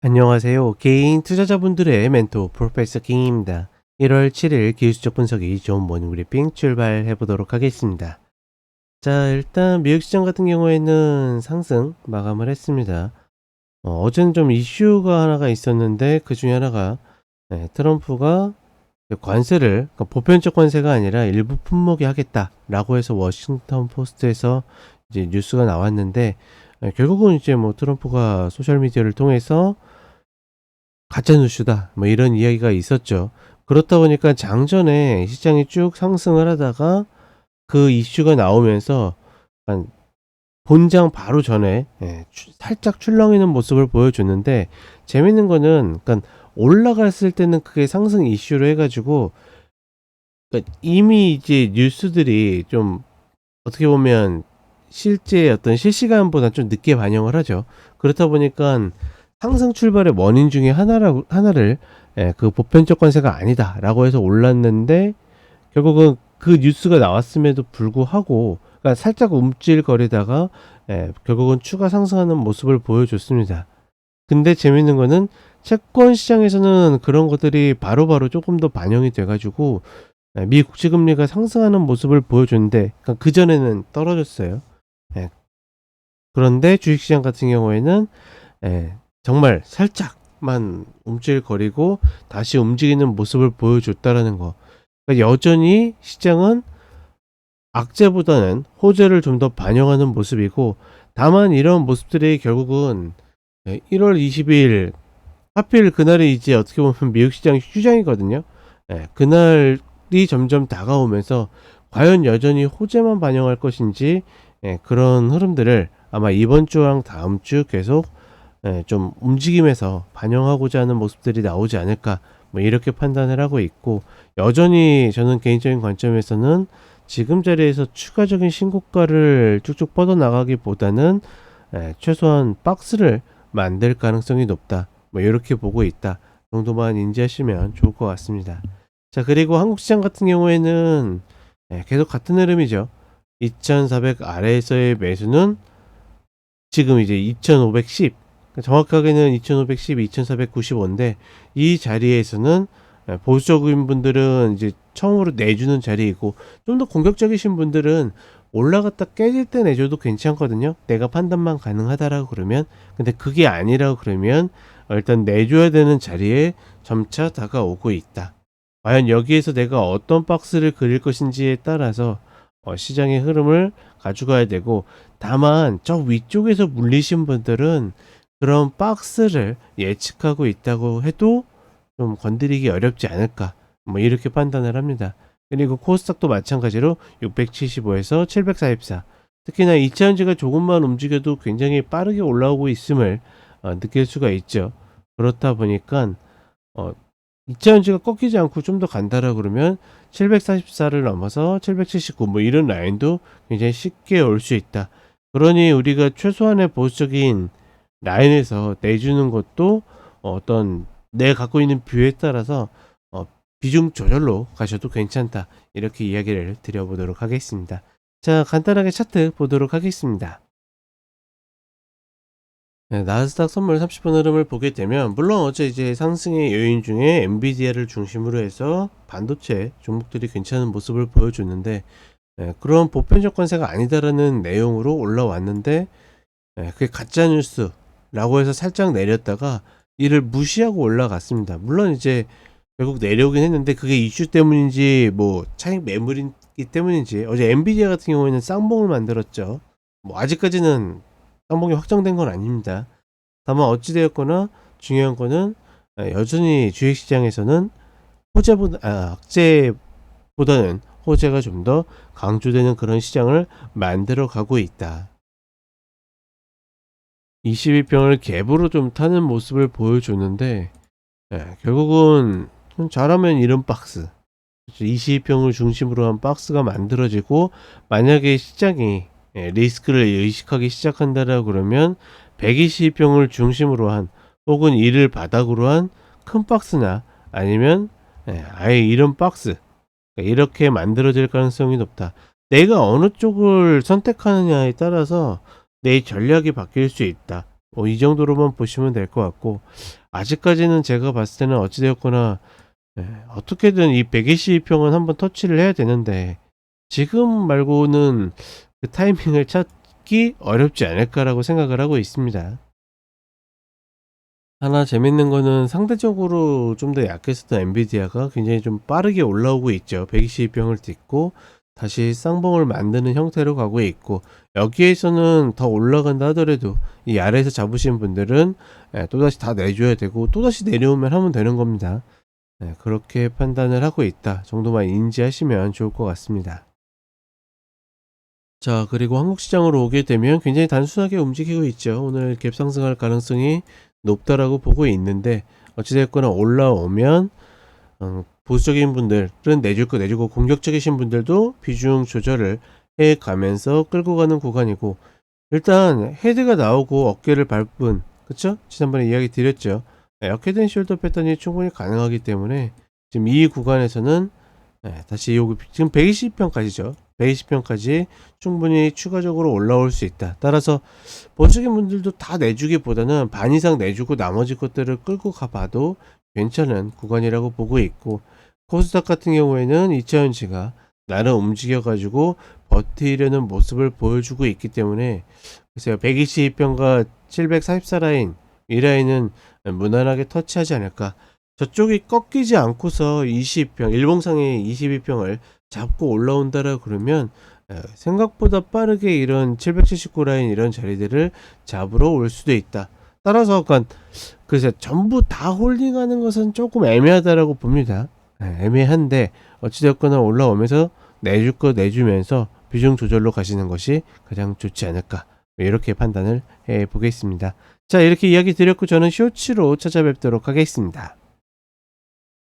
안녕하세요. 개인 투자자분들의 멘토 프로페서 킹입니다. 1월 7일 기술적 분석이 좋은 모닝 브리핑 출발해 보도록 하겠습니다. 자, 일단 미국 시장 같은 경우에는 상승 마감을 했습니다. 어제는 좀 이슈가 하나가 있었는데 그 중에 하나가 트럼프가 관세를, 그러니까 보편적 관세가 아니라 일부 품목에 하겠다라고 해서 워싱턴 포스트에서 이제 뉴스가 나왔는데, 결국은 이제 뭐 트럼프가 소셜 미디어를 통해서 가짜 뉴스다 뭐 이런 이야기가 있었죠. 그렇다 보니까 장전에 시장이 쭉 상승을 하다가 그 이슈가 나오면서 약간 본장 바로 전에 살짝 출렁이는 모습을 보여줬는데, 재밌는 거는 그러니까 올라갔을 때는 그게 상승 이슈로 해가지고, 그러니까 이미 이제 뉴스들이 좀 어떻게 보면 실제 어떤 실시간보다 좀 늦게 반영을 하죠. 그렇다 보니까 상승 출발의 원인 중에 하나를 그 보편적 관세가 아니다라고 해서 올랐는데, 결국은 그 뉴스가 나왔음에도 불구하고 그러니까 살짝 움찔거리다가 결국은 추가 상승하는 모습을 보여줬습니다. 근데 재밌는 거는 채권 시장에서는 그런 것들이 바로바로 조금 더 반영이 돼가지고 미 국채금리가 상승하는 모습을 보여줬는데, 그러니까 그전에는 떨어졌어요. 예, 그런데 주식시장 같은 경우에는 정말 살짝만 움찔거리고 다시 움직이는 모습을 보여줬다라는 거. 그러니까 여전히 시장은 악재보다는 호재를 좀 더 반영하는 모습이고, 다만 이런 모습들이 결국은 1월 20일 하필 그날이 이제 어떻게 보면 미국 시장 휴장이거든요. 그날이 점점 다가오면서 과연 여전히 호재만 반영할 것인지, 그런 흐름들을 아마 이번 주랑 다음 주 계속 좀 움직임에서 반영하고자 하는 모습들이 나오지 않을까, 뭐 이렇게 판단을 하고 있고, 여전히 저는 개인적인 관점에서는 지금 자리에서 추가적인 신고가를 쭉쭉 뻗어나가기보다는 최소한 박스를 만들 가능성이 높다, 뭐 이렇게 보고 있다 정도만 인지하시면 좋을 것 같습니다. 자, 그리고 한국 시장 같은 경우에는 계속 같은 흐름이죠. 2400 아래에서의 매수는 지금 이제 2510, 정확하게는 2510, 2495인데, 이 자리에서는 보수적인 분들은 이제 처음으로 내주는 자리이고, 좀 더 공격적이신 분들은 올라갔다 깨질 때 내줘도 괜찮거든요. 내가 판단만 가능하다라고 그러면. 근데 그게 아니라고 그러면 일단 내줘야 되는 자리에 점차 다가오고 있다. 과연 여기에서 내가 어떤 박스를 그릴 것인지에 따라서 시장의 흐름을 가져가야 되고, 다만 저 위쪽에서 물리신 분들은 그런 박스를 예측하고 있다고 해도 좀 건드리기 어렵지 않을까, 뭐 이렇게 판단을 합니다. 그리고 코스닥도 마찬가지로 675에서 744, 특히나 2차전지가 조금만 움직여도 굉장히 빠르게 올라오고 있음을 느낄 수가 있죠. 그렇다 보니까 2차전지가 꺾이지 않고 좀 더 간다라 그러면 744를 넘어서 779 뭐 이런 라인도 굉장히 쉽게 올 수 있다. 그러니 우리가 최소한의 보수적인 라인에서 내주는 것도 어떤 내가 갖고 있는 뷰에 따라서 비중 조절로 가셔도 괜찮다, 이렇게 이야기를 드려보도록 하겠습니다. 자, 간단하게 차트 보도록 하겠습니다. 나스닥 선물 30분 흐름을 보게 되면, 물론 어제 이제 상승의 요인 중에 엔비디아를 중심으로 해서 반도체 종목들이 괜찮은 모습을 보여줬는데, 그런 보편적 관세가 아니다라는 내용으로 올라왔는데, 그게 가짜 뉴스라고 해서 살짝 내렸다가 이를 무시하고 올라갔습니다. 물론 이제 결국 내려오긴 했는데, 그게 이슈 때문인지 뭐 차익 매물이기 때문인지, 어제 엔비디아 같은 경우에는 쌍봉을 만들었죠. 뭐 아직까지는 쌍봉이 확정된 건 아닙니다. 다만 어찌되었거나 중요한 거는 여전히 주식시장에서는 악재보다는 호재가 좀 더 강조되는 그런 시장을 만들어 가고 있다. 22평을 갭으로 좀 타는 모습을 보여줬는데, 결국은 잘하면 이런 박스, 22평을 중심으로 한 박스가 만들어지고, 만약에 시장이 리스크를 의식하기 시작한다라고 그러면 120평을 중심으로 한, 혹은 이를 바닥으로 한 큰 박스나 아니면 아예 이런 박스, 그러니까 이렇게 만들어질 가능성이 높다. 내가 어느 쪽을 선택하느냐에 따라서 내 전략이 바뀔 수 있다. 이 정도로만 보시면 될 것 같고, 아직까지는 제가 봤을 때는 어찌되었거나 어떻게든 이 122평은 한번 터치를 해야 되는데 지금 말고는 그 타이밍을 찾기 어렵지 않을까라고 생각을 하고 있습니다. 하나 재밌는 거는 상대적으로 좀 더 약했었던 엔비디아가 굉장히 좀 빠르게 올라오고 있죠. 122평을 딛고 다시 쌍봉을 만드는 형태로 가고 있고, 여기에서는 더 올라간다 하더라도 이 아래에서 잡으신 분들은 또다시 다 내줘야 되고 또다시 내려오면 하면 되는 겁니다. 그렇게 판단을 하고 있다 정도만 인지하시면 좋을 것 같습니다. 자, 그리고 한국 시장으로 오게 되면 굉장히 단순하게 움직이고 있죠. 오늘 갭 상승할 가능성이 높다라고 보고 있는데, 어찌됐거나 올라오면 보수적인 분들은 내줄 거 내주고 공격적이신 분들도 비중 조절을 해 가면서 끌고 가는 구간이고, 일단 헤드가 나오고 어깨를 밟은, 그쵸? 지난번에 이야기 드렸죠. 어깨든 숄더 패턴이 충분히 가능하기 때문에 지금 이 구간에서는 다시 요거 지금 120평까지죠. 120평까지 충분히 추가적으로 올라올 수 있다. 따라서 보수적인 분들도 다 내주기보다는 반 이상 내주고 나머지 것들을 끌고 가봐도 괜찮은 구간이라고 보고 있고, 코스닥 같은 경우에는 이차전지가 나름 움직여가지고 버티려는 모습을 보여주고 있기 때문에, 글쎄요, 122평과 744 라인, 이 라인은 무난하게 터치하지 않을까. 저쪽이 꺾이지 않고서 20평, 일봉상의 22평을 잡고 올라온다라 그러면 생각보다 빠르게 이런 779 라인 이런 자리들을 잡으러 올 수도 있다. 따라서 그래서 전부 다 홀딩하는 것은 조금 애매하다라고 봅니다. 애매한데 어찌되었거나 올라오면서 내줄 거 내주면서 비중 조절로 가시는 것이 가장 좋지 않을까, 이렇게 판단을 해 보겠습니다. 자, 이렇게 이야기 드렸고 저는 쇼츠로 찾아뵙도록 하겠습니다.